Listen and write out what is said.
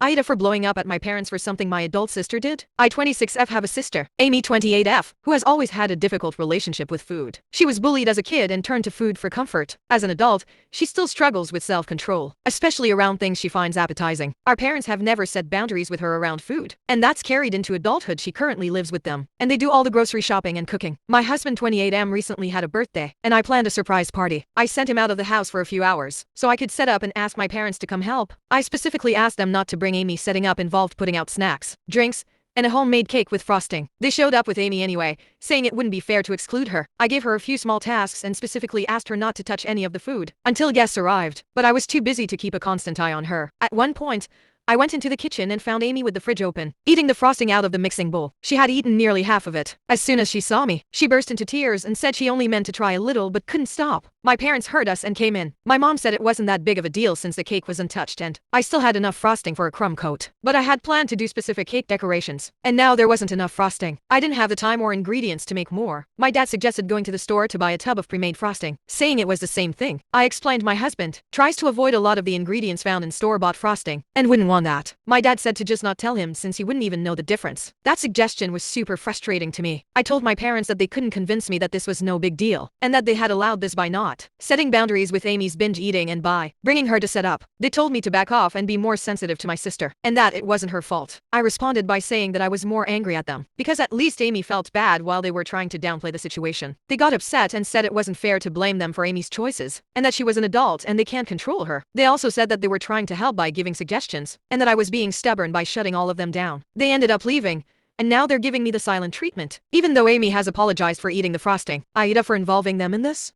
Ida for blowing up at my parents for something my adult sister did. I 26F have a sister, Amy 28F, who has always had a difficult relationship with food. She was bullied as a kid and turned to food for comfort. As an adult, she still struggles with self-control, especially around things she finds appetizing. Our parents have never set boundaries with her around food, and that's carried into adulthood. She currently lives with them, and they do all the grocery shopping and cooking. My husband 28M recently had a birthday, and I planned a surprise party. I sent him out of the house for a few hours, so I could set up and ask my parents to come help. I specifically asked them not to bring Amy. Setting up involved putting out snacks, drinks, and a homemade cake with frosting. They showed up with Amy anyway, saying it wouldn't be fair to exclude her. I gave her a few small tasks and specifically asked her not to touch any of the food until guests arrived, but I was too busy to keep a constant eye on her. At one point, I went into the kitchen and found Amy with the fridge open, eating the frosting out of the mixing bowl. She had eaten nearly half of it. As soon as she saw me, she burst into tears and said she only meant to try a little but couldn't stop. My parents heard us and came in. My mom said it wasn't that big of a deal since the cake was untouched and I still had enough frosting for a crumb coat. But I had planned to do specific cake decorations, and now there wasn't enough frosting. I didn't have the time or ingredients to make more. My dad suggested going to the store to buy a tub of pre-made frosting, saying it was the same thing. I explained my husband tries to avoid a lot of the ingredients found in store-bought frosting and wouldn't want that. My dad said to just not tell him since he wouldn't even know the difference. That suggestion was super frustrating to me. I told my parents that they couldn't convince me that this was no big deal, and that they had allowed this by not setting boundaries with Amy's binge eating and by bringing her to set up. They told me to back off and be more sensitive to my sister, and that it wasn't her fault. I responded by saying that I was more angry at them, because at least Amy felt bad while they were trying to downplay the situation. They got upset and said it wasn't fair to blame them for Amy's choices, and that she was an adult and they can't control her. They also said that they were trying to help by giving suggestions, and that I was being stubborn by shutting all of them down. They ended up leaving, and now they're giving me the silent treatment, even though Amy has apologized for eating the frosting. Ida for involving them in this?